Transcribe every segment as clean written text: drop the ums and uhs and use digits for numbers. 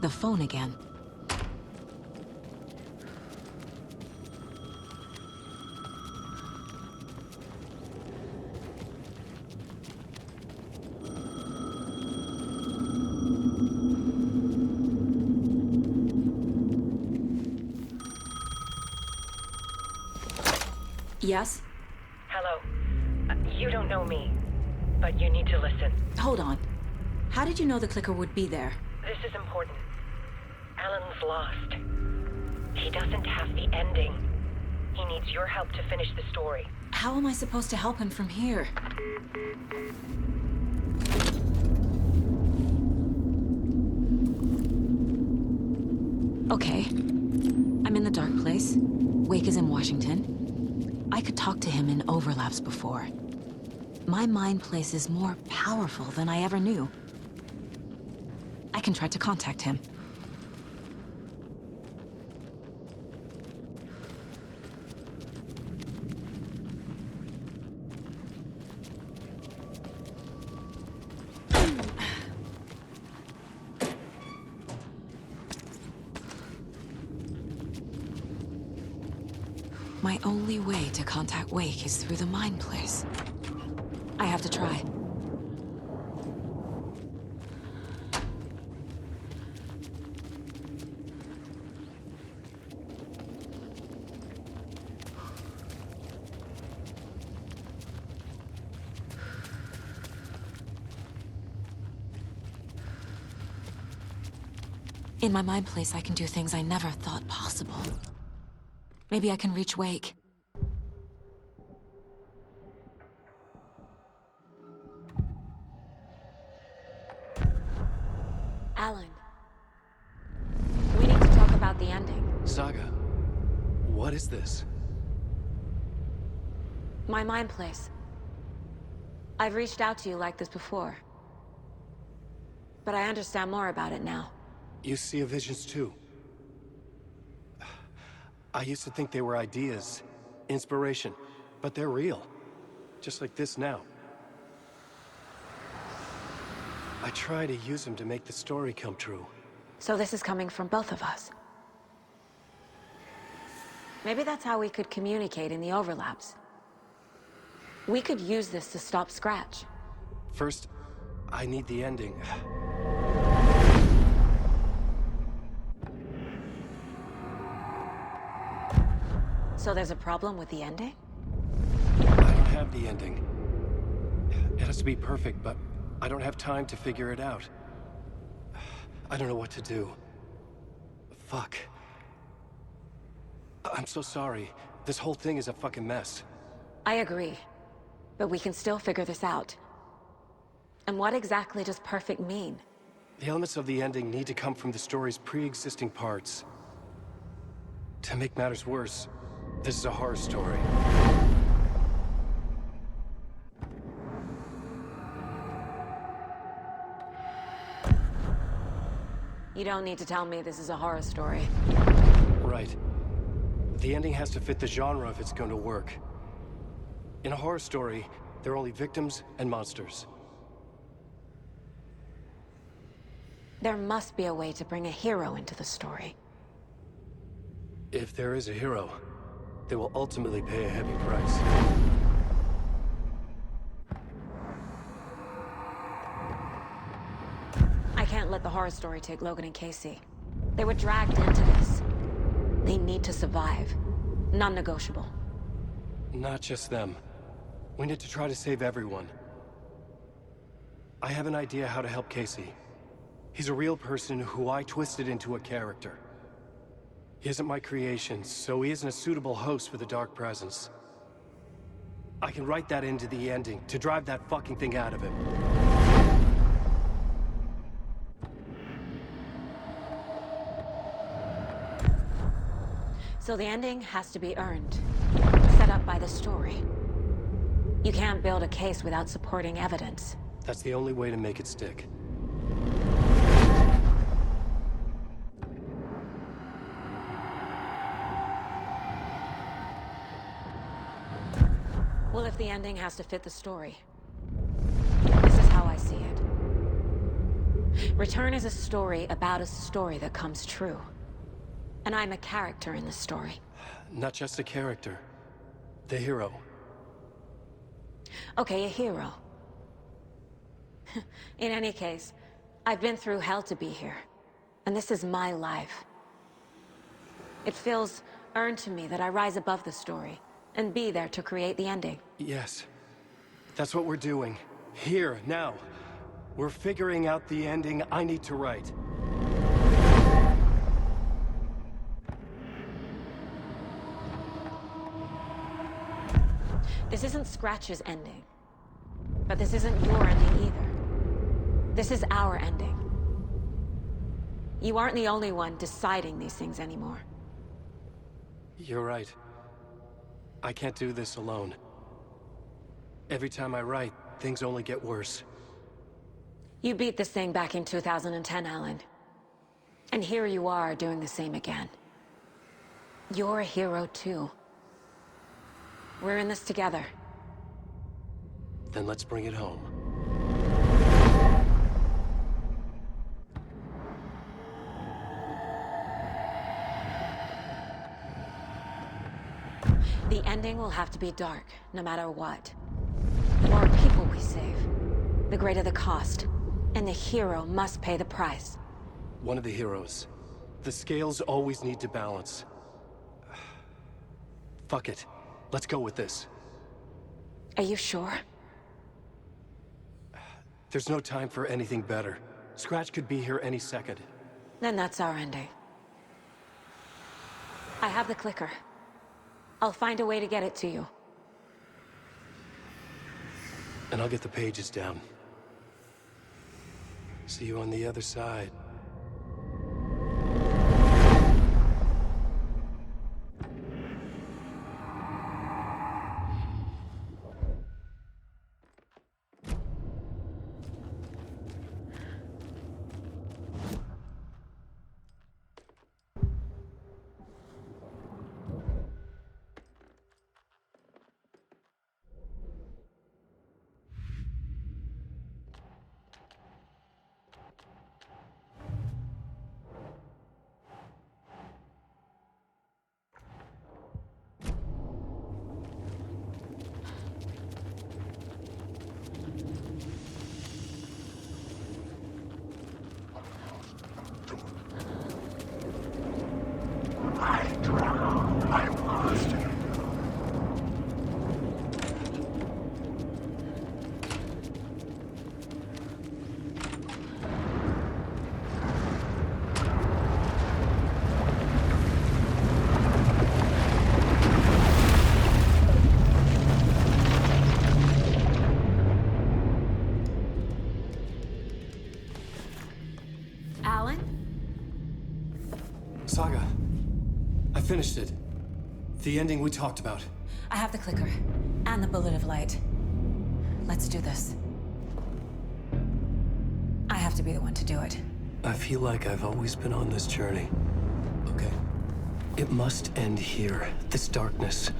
The phone again. Yes? Hello. You don't know me, but you need to listen. Hold on. How did you know the clicker would be there? This is important. Alan's lost. He doesn't have the ending. He needs your help to finish the story. How am I supposed to help him from here? Okay. I'm in the dark place. Wake is in Washington. I could talk to him in overlaps before. My mind place is more powerful than I ever knew. I can try to contact him. My only way to contact Wake is through the Mind Place. I have to try. In my Mind Place, I can do things I never thought possible. Maybe I can reach Wake. Alan. We need to talk about the ending. Saga, what is this? My Mind Place. I've reached out to you like this before. But I understand more about it now. You see visions too. I used to think they were ideas, inspiration, but they're real. Just like this now. I try to use them to make the story come true. So this is coming from both of us. Maybe that's how we could communicate in the overlaps. We could use this to stop Scratch. First, I need the ending. So there's a problem with the ending? I don't have the ending. It has to be perfect, but I don't have time to figure it out. I don't know what to do. Fuck. I'm so sorry. This whole thing is a fucking mess. I agree. But we can still figure this out. And what exactly does perfect mean? The elements of the ending need to come from the story's pre-existing parts. To make matters worse, this is a horror story. You don't need to tell me this is a horror story. Right. The ending has to fit the genre if it's going to work. In a horror story, there are only victims and monsters. There must be a way to bring a hero into the story. If there is a hero, they will ultimately pay a heavy price. I can't let the horror story take Logan and Casey. They were dragged into this. They need to survive. Non-negotiable. Not just them. We need to try to save everyone. I have an idea how to help Casey. He's a real person who I twisted into a character. He isn't my creation, so he isn't a suitable host for the Dark Presence. I can write that into the ending to drive that fucking thing out of him. So the ending has to be earned. Set up by the story. You can't build a case without supporting evidence. That's the only way to make it stick. Well, if the ending has to fit the story, this is how I see it. Return is a story about a story that comes true. And I'm a character in the story. Not just a character. The hero. Okay, a hero. In any case, I've been through hell to be here. And this is my life. It feels earned to me that I rise above the story and be there to create the ending. Yes. That's what we're doing. Here, now. We're figuring out the ending I need to write. This isn't Scratch's ending. But this isn't your ending either. This is our ending. You aren't the only one deciding these things anymore. You're right. I can't do this alone. Every time I write, things only get worse. You beat this thing back in 2010, Alan. And here you are doing the same again. You're a hero too. We're in this together. Then let's bring it home. The ending will have to be dark, no matter what. The more people we save, the greater the cost. And the hero must pay the price. One of the heroes. The scales always need to balance. Fuck it. Let's go with this. Are you sure? There's no time for anything better. Scratch could be here any second. Then that's our ending. I have the clicker. I'll find a way to get it to you. And I'll get the pages down. See you on the other side. Alan? Saga. I finished it. The ending we talked about. I have the clicker. And the bullet of light. Let's do this. I have to be the one to do it. I feel like I've always been on this journey. Okay. It must end here. This darkness.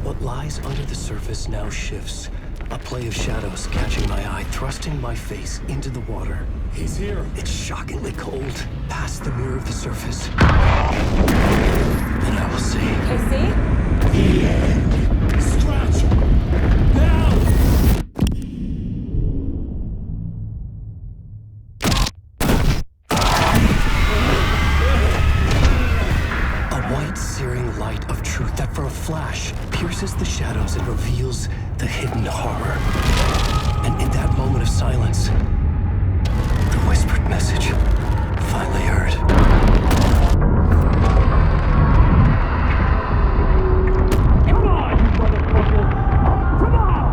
What lies under the surface now shifts. A play of shadows catching my eye, thrusting my face into the water. He's here. It's shockingly cold, past the mirror of the surface. And I will see. Casey? Scratch! Now! A white, searing light of truth that for a flash pierces the shadows and reveals the hidden horror. And in that moment of silence, the whispered message finally heard. Come on, you motherfucker! Come on!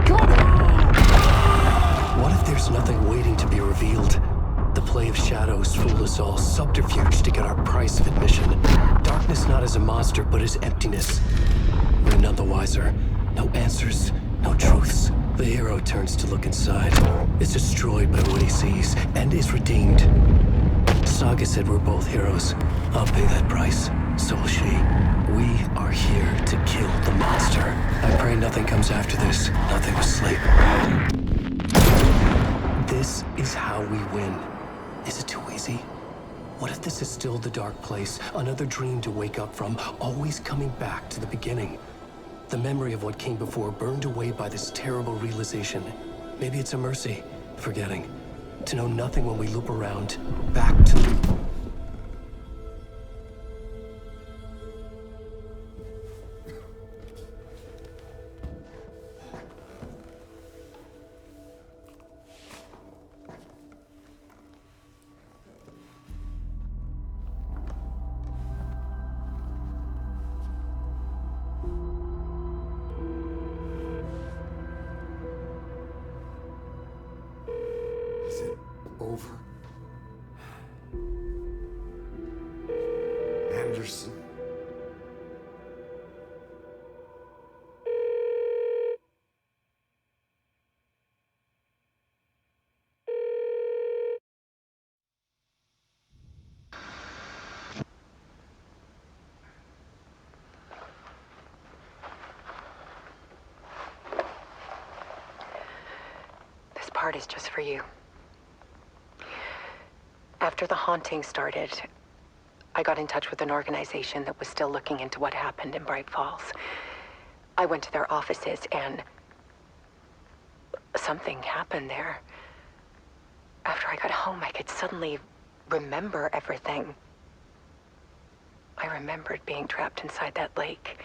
Come on! What if there's nothing waiting to be revealed? The play of shadows fool us all, subterfuge to get our price of admission. Darkness not as a monster, but as emptiness. We're none the wiser. No answers, no truths. The hero turns to look inside. Is destroyed by what he sees, and is redeemed. Saga said we're both heroes. I'll pay that price. So will she. We are here to kill the monster. I pray nothing comes after this. Nothing but sleep. This This is how we win. Is it too easy? What if this is still the dark place? Another dream to wake up from, always coming back to the beginning. The memory of what came before burned away by this terrible realization. Maybe it's a mercy, forgetting. To know nothing when we loop around, back to... Is it over? Anderson? This part is just for you. After the haunting started, I got in touch with an organization that was still looking into what happened in Bright Falls. I went to their offices and something happened there. After I got home, I could suddenly remember everything. I remembered being trapped inside that lake.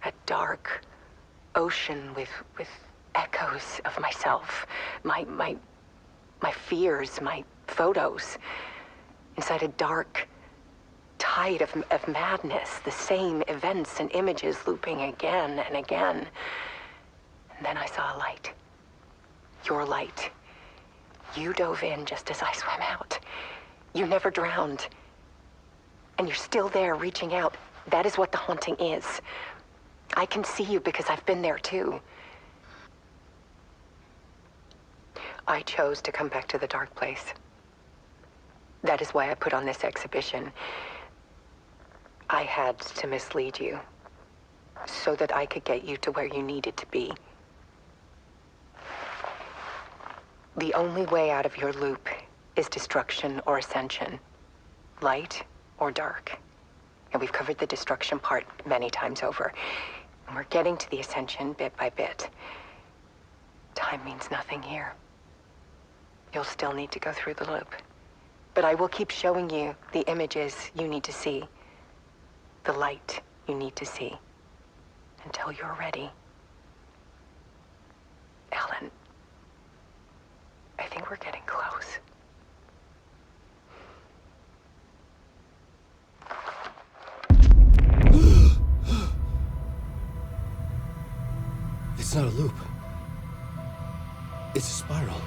A dark ocean with echoes of myself. My fears, my photos. Inside a dark tide of madness. The same events and images looping again and again. And then I saw a light. Your light. You dove in just as I swam out. You never drowned. And you're still there reaching out. That is what the haunting is. I can see you because I've been there too. I chose to come back to the dark place. That is why I put on this exhibition. I had to mislead you, so that I could get you to where you needed to be. The only way out of your loop is destruction or ascension, light or dark. And we've covered the destruction part many times over. And we're getting to the ascension bit by bit. Time means nothing here. You'll still need to go through the loop. But I will keep showing you the images you need to see, the light you need to see, until you're ready. Alan, I think we're getting close. It's not a loop. It's a spiral.